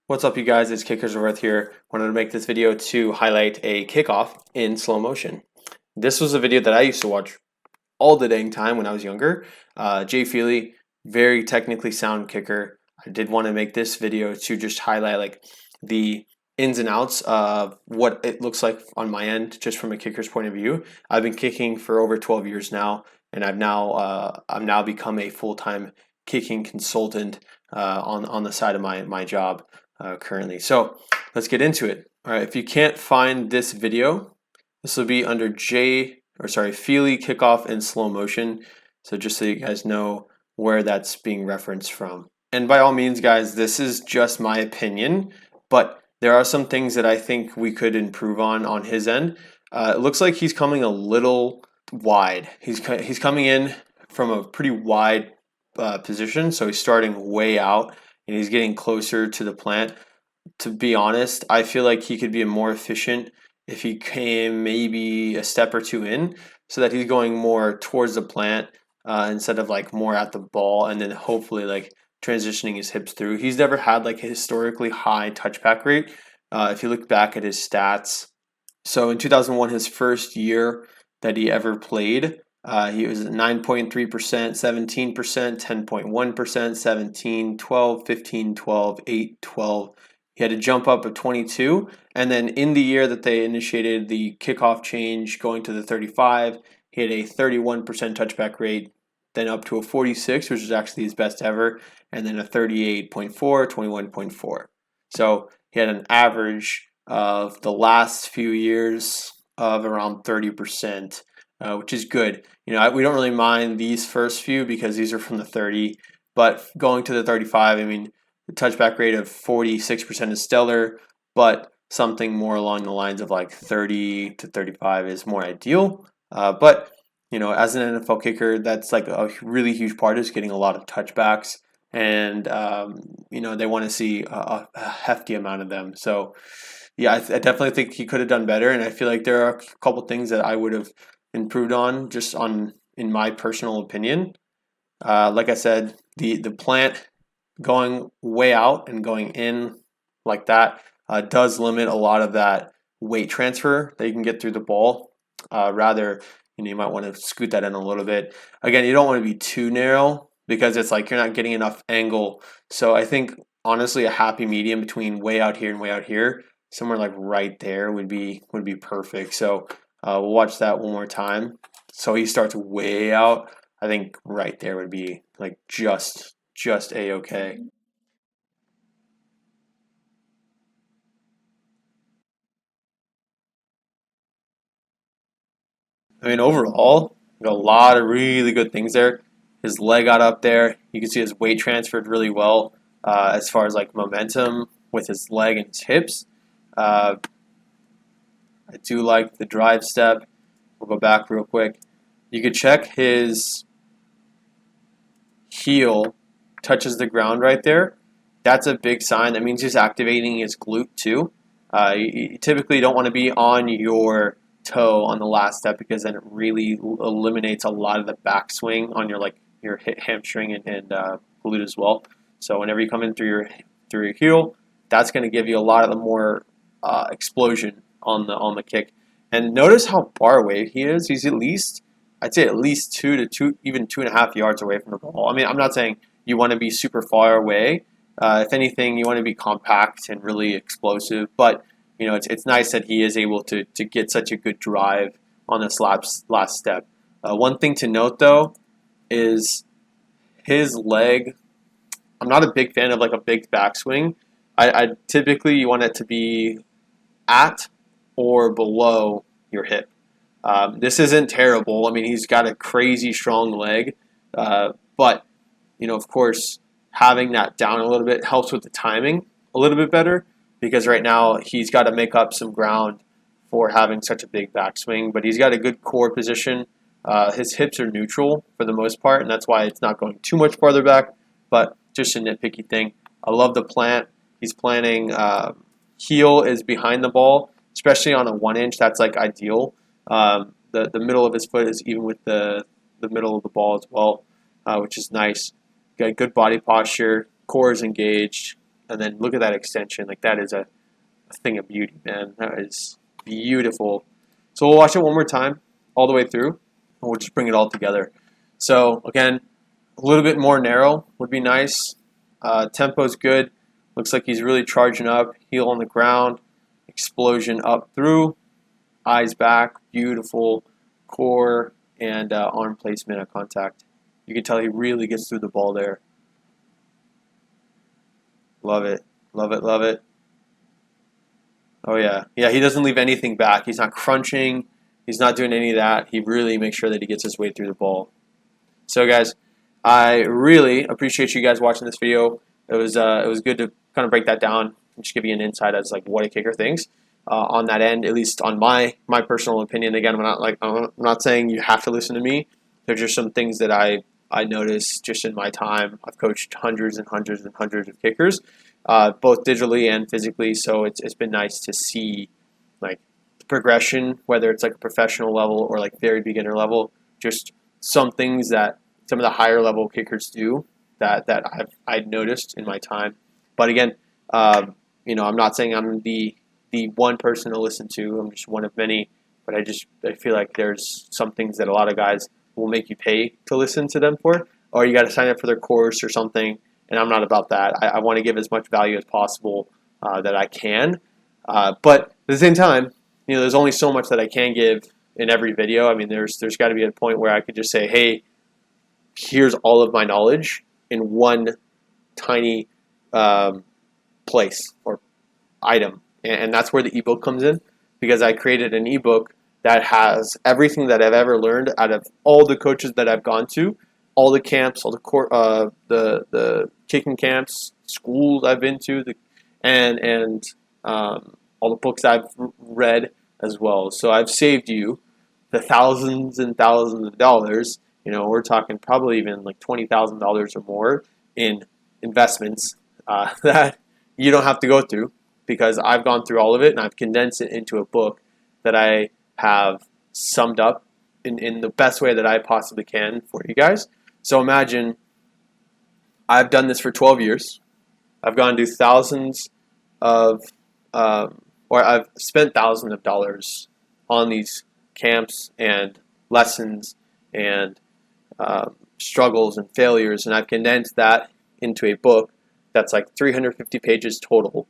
What's up, you guys? It's Kickersworth here. Wanted to make this video to highlight a kickoff in slow motion. This was a video that I used to watch all the dang time when I was younger. Jay Feely, very technically sound kicker. I did want to make this video to just highlight like the ins and outs of what it looks like on my end, just from a kicker's point of view. I've been kicking for over 12 years now, and I'm now become a full-time kicking consultant on the side of my job currently. So let's get into it. All right, if you can't find this video, this will be under Feely kickoff in slow motion. So just so you guys know where that's being referenced from. And by all means, guys, this is just my opinion, but there are some things that I think we could improve on his end. It looks like he's coming a little wide. He's coming in from a pretty wide position, so he's starting way out and he's getting closer to the plant. To be honest, I feel like he could be more efficient if he came maybe a step or two in, so that he's going more towards the plant instead of like more at the ball, and then hopefully like transitioning his hips through. He's never had like a historically high touchback rate if you look back at his stats. So in 2001, his first year that he ever played, he was at 9.3%, 17%, 10.1%, 17, 12, 15, 12, 8, 12. He had a jump up of 22. And then in the year that they initiated the kickoff change going to the 35, he had a 31% touchback rate, then up to a 46, which is actually his best ever, and then a 38.4, 21.4. So he had an average of the last few years of around 30%. Which is good. You know, we don't really mind these first few because these are from the 30, but going to the 35, I mean, the touchback rate of 46% is stellar, but something more along the lines of like 30 to 35 is more ideal. But, you know, as an NFL kicker, that's like a really huge part is getting a lot of touchbacks, and, you know, they want to see a hefty amount of them. So, yeah, I definitely think he could have done better, and I feel like there are a couple things that I would have improved on just on in my personal opinion. Like I said, the plant going way out and going in like that does limit a lot of that weight transfer that you can get through the ball. Rather, you know, you might want to scoot that in a little bit. Again, you don't want to be too narrow because it's like you're not getting enough angle. So I think honestly a happy medium between way out here and way out here, somewhere like right there would be perfect. So we'll watch that one more time. So he starts way out. I think right there would be like just a-okay. I mean, overall, got a lot of really good things there. His leg got up there. You can see his weight transferred really well as far as like momentum with his leg and his hips. Uh, I do like the drive step. We'll go back real quick. You could check his heel touches the ground right there. That's a big sign. That means he's activating his glute too. You typically don't want to be on your toe on the last step because then it really eliminates a lot of the backswing on your hamstring and glute as well. So whenever you come in through your heel, that's going to give you a lot of the more explosion on the kick. And notice how far away he is. He's I'd say at least 2.5 yards away from the ball. I mean, I'm not saying you want to be super far away. If anything, you want to be compact and really explosive. But you know, it's nice that he is able to get such a good drive on this last step. One thing to note though is his leg. I'm not a big fan of like a big backswing. I typically you want it to be at or below your hip. This isn't terrible. I mean, he's got a crazy strong leg, but you know, of course, having that down a little bit helps with the timing a little bit better because right now he's got to make up some ground for having such a big backswing. But he's got a good core position. His hips are neutral for the most part, and that's why it's not going too much farther back. But just a nitpicky thing. I love the plant. He's planting. Heel is behind the ball, especially on a 1-inch. That's like ideal. The middle of his foot is even with the middle of the ball as well, which is nice. Got good body posture, core is engaged, And then look at that extension. Like, that is a thing of beauty, man. That is beautiful. So we'll watch it one more time all the way through, and we'll just bring it all together. So again, a little bit more narrow would be nice. Tempo's good. Looks like he's really charging up. Heel on the ground. Explosion up through. Eyes back. Beautiful. Core and arm placement at contact. You can tell he really gets through the ball there. Love it. Love it. Love it. Oh, yeah. Yeah, he doesn't leave anything back. He's not crunching. He's not doing any of that. He really makes sure that he gets his way through the ball. So, guys, I really appreciate you guys watching this video. It was good to kind of break that down and just give you an insight as like what a kicker thinks on that end, at least on my personal opinion. Again, I'm not saying you have to listen to me. There's just some things that I noticed just in my time. I've coached hundreds and hundreds and hundreds of kickers, both digitally and physically. So it's been nice to see like the progression, whether it's like a professional level or like very beginner level. Just some things that some of the higher level kickers do that I've noticed in my time. But again, I'm not saying I'm the one person to listen to. I'm just one of many. But I feel like there's some things that a lot of guys will make you pay to listen to them for, or you got to sign up for their course or something. And I'm not about that. I want to give as much value as possible that I can. But at the same time, there's only so much that I can give in every video. I mean, there's got to be a point where I could just say, hey, here's all of my knowledge in one tiny place or item. And that's where the ebook comes in, because I created an ebook that has everything that I've ever learned out of all the coaches that I've gone to, all the camps, all the kicking camps, schools I've been to, and all the books I've read as well. So I've saved you the thousands and thousands of dollars. We're talking probably even like $20,000 or more in investments that you don't have to go through, because I've gone through all of it and I've condensed it into a book that I have summed up in the best way that I possibly can for you guys. So imagine I've done this for 12 years. I've gone to thousands of, or I've spent thousands of dollars on these camps and lessons and struggles and failures, and I've condensed that into a book that's like 350 pages total,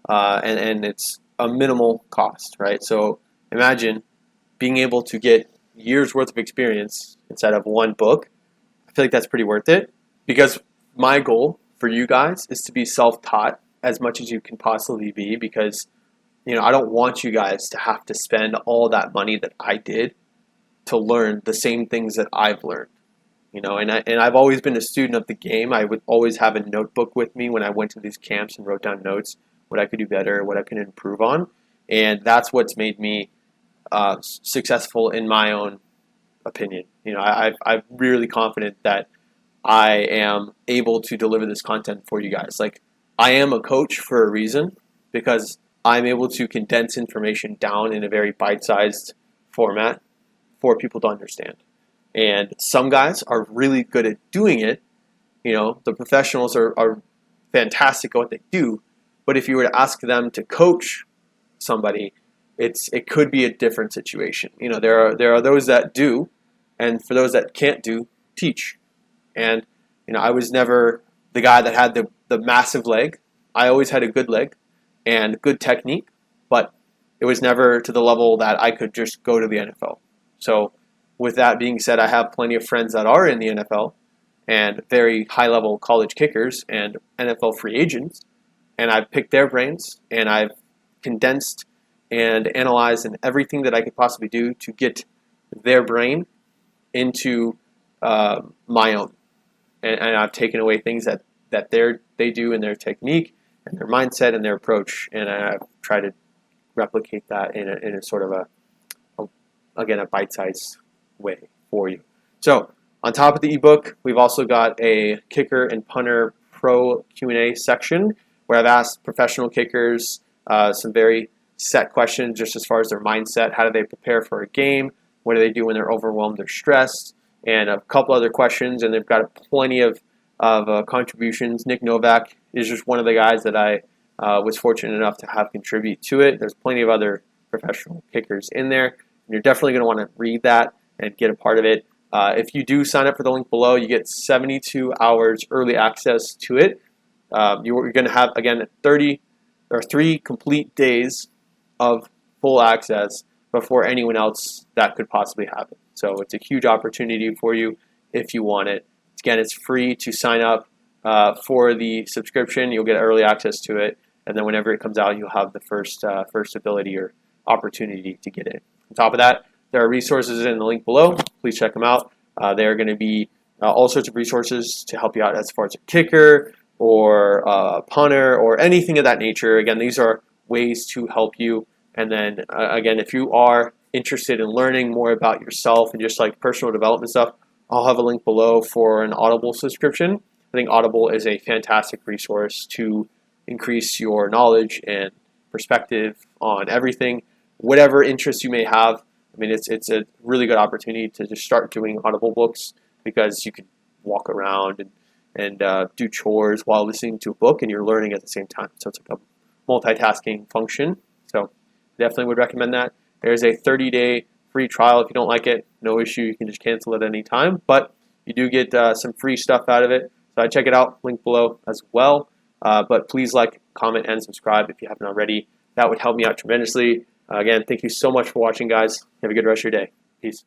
and it's a minimal cost, right? So imagine being able to get years worth of experience inside of one book. I feel like that's pretty worth it, because my goal for you guys is to be self-taught as much as you can possibly be, because I don't want you guys to have to spend all that money that I did to learn the same things that I've learned. And I've always been a student of the game. I would always have a notebook with me when I went to these camps and wrote down notes, what I could do better, what I could improve on. And that's what's made me successful in my own opinion. I'm really confident that I am able to deliver this content for you guys. Like, I am a coach for a reason, because I'm able to condense information down in a very bite-sized format for people to understand. And some guys are really good at doing it. The professionals are fantastic at what they do. But if you were to ask them to coach somebody, it could be a different situation. There are those that do, and for those that can't do, teach. And I was never the guy that had the massive leg. I always had a good leg and good technique, but it was never to the level that I could just go to the NFL. So with that being said, I have plenty of friends that are in the NFL and very high-level college kickers and NFL free agents, and I've picked their brains and I've condensed and analyzed and everything that I could possibly do to get their brain into my own. And I've taken away things that they do in their technique and their mindset and their approach, and I've tried to replicate that in a sort of a bite-sized way for you. So on top of the ebook, we've also got a kicker and punter pro Q&A section where I've asked professional kickers some very set questions just as far as their mindset. How do they prepare for a game? What do they do when they're overwhelmed or stressed? And a couple other questions, and they've got plenty of contributions. Nick Novak is just one of the guys that I was fortunate enough to have contribute to it. There's plenty of other professional kickers in there, and you're definitely going to want to read that and get a part of it. If you do sign up for the link below, you get 72 hours early access to it. You're going to have, again, 3 complete days of full access before anyone else that could possibly happen. So it's a huge opportunity for you if you want it. Again, it's free to sign up for the subscription. You'll get early access to it, and then whenever it comes out, you'll have the first ability or opportunity to get it. On top of that, there are resources in the link below. Please check them out. There are going to be all sorts of resources to help you out as far as a kicker or a punter or anything of that nature. Again, these are ways to help you. And then again, if you are interested in learning more about yourself and just like personal development stuff, I'll have a link below for an Audible subscription. I think Audible is a fantastic resource to increase your knowledge and perspective on everything, whatever interests you may have. I mean, it's a really good opportunity to just start doing Audible books because you can walk around and do chores while listening to a book, and you're learning at the same time. So it's like a multitasking function. So definitely would recommend that. There's a 30-day free trial. If you don't like it, no issue. You can just cancel it at any time. But you do get some free stuff out of it. So check it out. Link below as well. But please like, comment, and subscribe if you haven't already. That would help me out tremendously. Again, thank you so much for watching, guys. Have a good rest of your day. Peace.